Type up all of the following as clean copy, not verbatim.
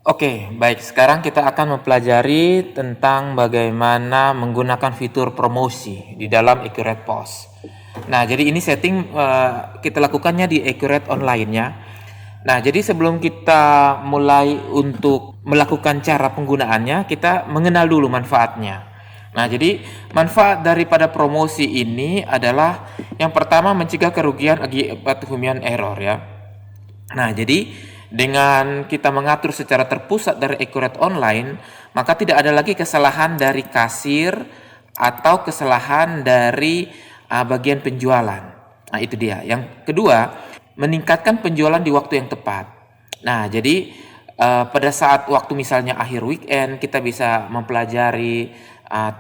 Oke, baik. Sekarang kita akan mempelajari tentang bagaimana menggunakan fitur promosi di dalam Accurate Post. Nah, jadi ini setting kita lakukannya di Accurate Online ya. Nah, jadi sebelum kita mulai untuk melakukan cara penggunaannya, kita mengenal dulu manfaatnya. Nah, jadi manfaat daripada promosi ini adalah yang pertama mencegah kerugian akibat human error ya. Nah, jadi dengan kita mengatur secara terpusat dari Accurate Online, maka tidak ada lagi kesalahan dari kasir atau kesalahan dari bagian penjualan. Nah, itu dia. Yang kedua, meningkatkan penjualan di waktu yang tepat. Nah, jadi pada saat waktu misalnya akhir weekend, kita bisa mempelajari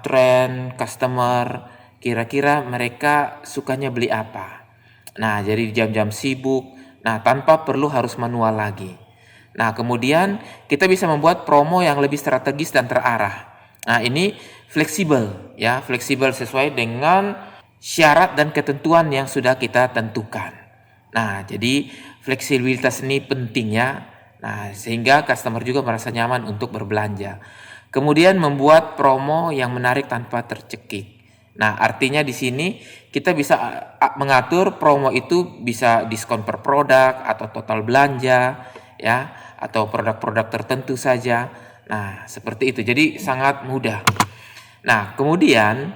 tren customer, kira-kira mereka sukanya beli apa. Nah, jadi jam-jam sibuk, nah tanpa perlu harus manual lagi. Nah, kemudian kita bisa membuat promo yang lebih strategis dan terarah. Nah, ini fleksibel ya, fleksibel sesuai dengan syarat dan ketentuan yang sudah kita tentukan. Nah, jadi fleksibilitas ini penting ya. Nah, sehingga customer juga merasa nyaman untuk berbelanja. Kemudian membuat promo yang menarik tanpa tercekik. Nah, artinya di sini kita bisa mengatur promo itu bisa diskon per produk atau total belanja ya, atau produk-produk tertentu saja. Nah, seperti itu. Jadi sangat mudah. Nah, kemudian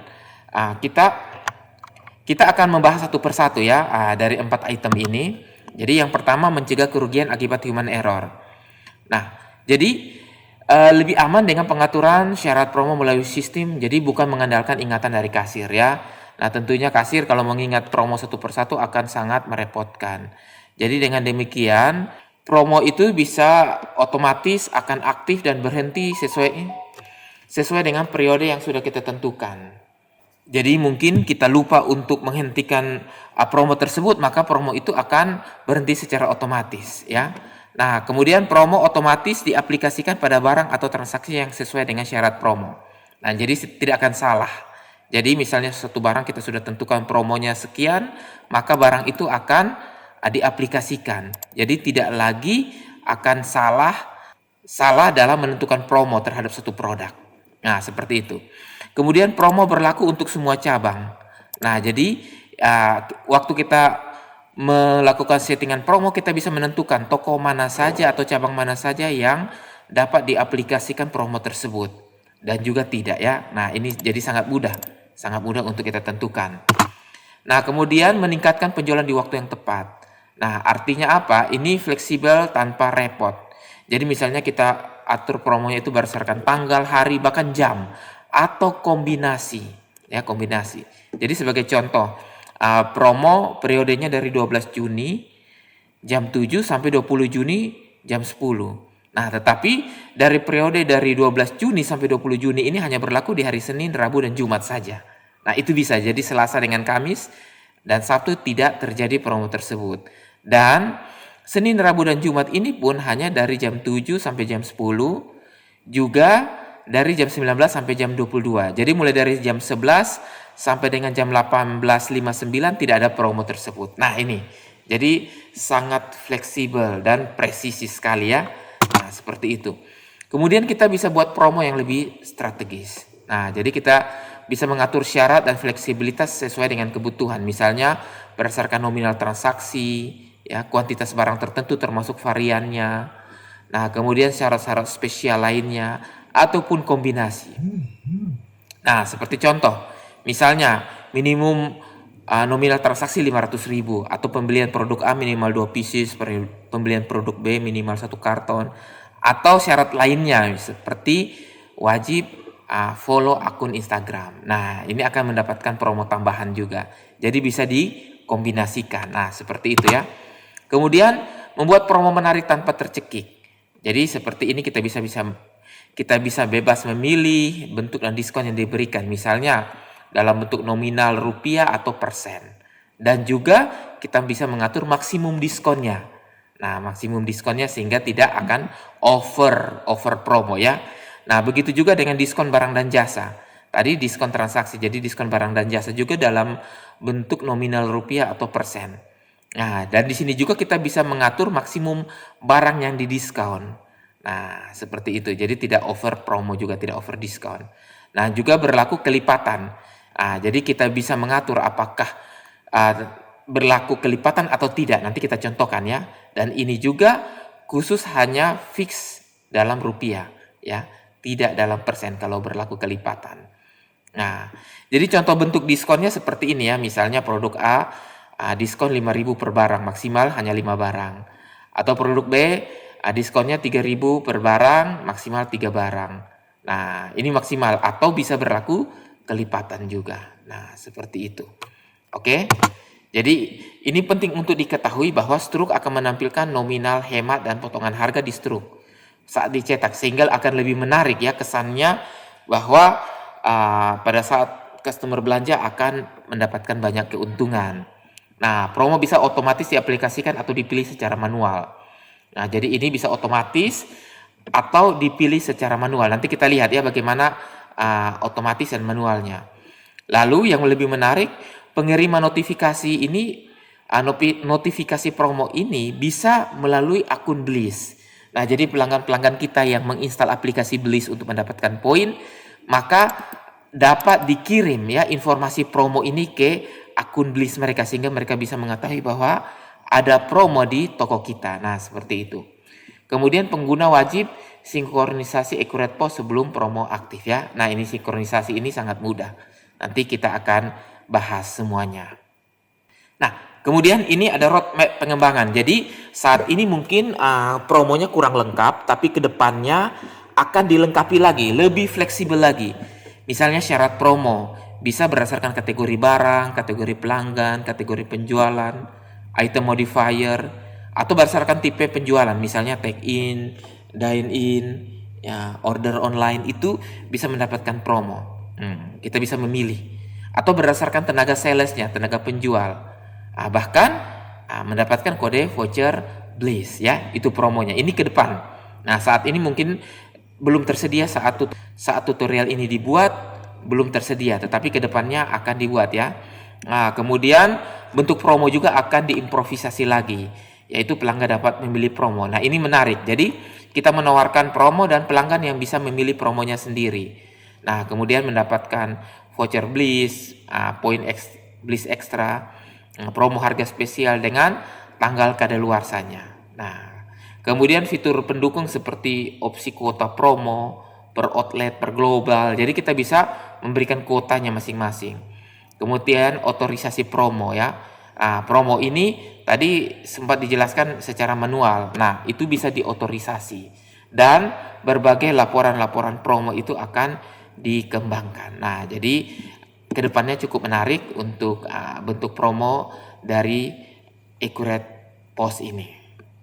kita akan membahas satu persatu ya dari 4 item ini. Jadi yang pertama mencegah kerugian akibat human error. Nah, jadi lebih aman dengan pengaturan syarat promo melalui sistem, jadi bukan mengandalkan ingatan dari kasir ya. Nah, tentunya kasir kalau mengingat promo satu persatu akan sangat merepotkan. Jadi dengan demikian, promo itu bisa otomatis akan aktif dan berhenti sesuai dengan periode yang sudah kita tentukan. Jadi mungkin kita lupa untuk menghentikan promo tersebut, maka promo itu akan berhenti secara otomatis ya. Nah, kemudian promo otomatis diaplikasikan pada barang atau transaksi yang sesuai dengan syarat promo. Nah, jadi tidak akan salah. Jadi misalnya satu barang kita sudah tentukan promonya sekian, maka barang itu akan diaplikasikan. Jadi tidak lagi akan salah dalam menentukan promo terhadap satu produk. Nah, seperti itu. Kemudian promo berlaku untuk semua cabang. Nah, jadi waktu kita melakukan settingan promo, kita bisa menentukan toko mana saja atau cabang mana saja yang dapat diaplikasikan promo tersebut dan juga tidak ya. Nah, ini jadi sangat mudah untuk kita tentukan. Nah, kemudian meningkatkan penjualan di waktu yang tepat. Nah, artinya apa? Ini fleksibel tanpa repot. Jadi misalnya kita atur promonya itu berdasarkan tanggal, hari, bahkan jam atau kombinasi. Ya, kombinasi. Jadi sebagai contoh, promo periodenya dari 12 Juni jam 7 sampai 20 Juni jam 10. Nah, tetapi dari periode dari 12 Juni sampai 20 Juni ini hanya berlaku di hari Senin, Rabu, dan Jumat saja. Nah, itu bisa jadi Selasa dengan Kamis dan Sabtu tidak terjadi promo tersebut. Dan Senin, Rabu, dan Jumat ini pun hanya dari jam 7 sampai jam 10, juga dari jam 19 sampai jam 22. Jadi mulai dari jam 11 sampai dengan jam 18.59 tidak ada promo tersebut. Nah, ini. Jadi sangat fleksibel dan presisi sekali ya. Nah, seperti itu. Kemudian kita bisa buat promo yang lebih strategis. Nah, jadi kita bisa mengatur syarat dan fleksibilitas sesuai dengan kebutuhan. Misalnya berdasarkan nominal transaksi, ya, kuantitas barang tertentu termasuk variannya. Nah, kemudian syarat-syarat spesial lainnya ataupun kombinasi. Nah, seperti contoh, misalnya minimum nominal transaksi 500.000 atau pembelian produk A minimal 2 pieces, pembelian produk B minimal 1 karton, atau syarat lainnya seperti wajib follow akun Instagram. Nah, ini akan mendapatkan promo tambahan juga. Jadi bisa dikombinasikan. Nah, seperti itu ya. Kemudian membuat promo menarik tanpa tercekik. Jadi seperti ini kita bisa bebas memilih bentuk dan diskon yang diberikan. Misalnya dalam bentuk nominal rupiah atau persen. Dan juga kita bisa mengatur maksimum diskonnya. Nah, maksimum diskonnya sehingga tidak akan over promo ya. Nah, begitu juga dengan diskon barang dan jasa. Tadi diskon transaksi, jadi diskon barang dan jasa juga dalam bentuk nominal rupiah atau persen. Nah, dan di sini juga kita bisa mengatur maksimum barang yang didiskon. Nah, seperti itu. Jadi tidak over promo juga, tidak over diskon. Nah, juga berlaku kelipatan. Jadi kita bisa mengatur apakah berlaku kelipatan atau tidak. Nanti kita contohkan ya. Dan ini juga khusus hanya fix dalam rupiah ya, tidak dalam persen kalau berlaku kelipatan. Nah, jadi contoh bentuk diskonnya seperti ini ya. Misalnya produk A, diskon 5.000 per barang, maksimal hanya 5 barang. Atau produk B, diskonnya 3.000 per barang, maksimal 3 barang. Nah, ini maksimal atau bisa berlaku kelipatan juga. Nah, seperti itu. Oke. Jadi, ini penting untuk diketahui bahwa struk akan menampilkan nominal, hemat, dan potongan harga di struk saat dicetak, sehingga akan lebih menarik ya kesannya bahwa pada saat customer belanja akan mendapatkan banyak keuntungan. Nah, promo bisa otomatis diaplikasikan atau dipilih secara manual. Nah, jadi ini bisa otomatis atau dipilih secara manual. Nanti kita lihat ya bagaimana otomatis dan manualnya. Lalu yang lebih menarik, pengiriman notifikasi ini, notifikasi promo ini bisa melalui akun Bliss. Nah, jadi pelanggan-pelanggan kita yang menginstal aplikasi Bliss untuk mendapatkan poin, maka dapat dikirim ya informasi promo ini ke akun Bliss mereka sehingga mereka bisa mengetahui bahwa ada promo di toko kita. Nah, seperti itu. Kemudian pengguna wajib sinkronisasi Accurate Post sebelum promo aktif ya. Nah, ini sinkronisasi ini sangat mudah. Nanti kita akan bahas semuanya. Nah, kemudian ini ada roadmap pengembangan. Jadi saat ini mungkin promonya kurang lengkap, tapi kedepannya akan dilengkapi lagi, lebih fleksibel lagi. Misalnya syarat promo bisa berdasarkan kategori barang, kategori pelanggan, kategori penjualan, item modifier, atau berdasarkan tipe penjualan. Misalnya take in, dine in, ya, order online itu bisa mendapatkan promo. Kita bisa memilih atau berdasarkan tenaga salesnya, tenaga penjual. Bahkan mendapatkan kode voucher Bliss ya, itu promonya. Ini ke depan. Nah, saat ini mungkin belum tersedia saat tutorial ini dibuat, belum tersedia, tetapi ke depannya akan dibuat ya. Nah, kemudian bentuk promo juga akan diimprovisasi lagi, yaitu pelanggan dapat memilih promo. Nah, ini menarik. Jadi, kita menawarkan promo dan pelanggan yang bisa memilih promonya sendiri. Nah, kemudian mendapatkan voucher Bliss, poin Bliss ekstra, promo harga spesial dengan tanggal kadaluarsanya. Nah, kemudian fitur pendukung seperti opsi kuota promo per outlet, per global. Jadi kita bisa memberikan kuotanya masing-masing. Kemudian otorisasi promo ya. Promo ini tadi sempat dijelaskan secara manual. Nah, itu bisa diotorisasi. Dan berbagai laporan-laporan promo itu akan dikembangkan. Nah, jadi kedepannya cukup menarik untuk bentuk promo dari Accurate Post ini.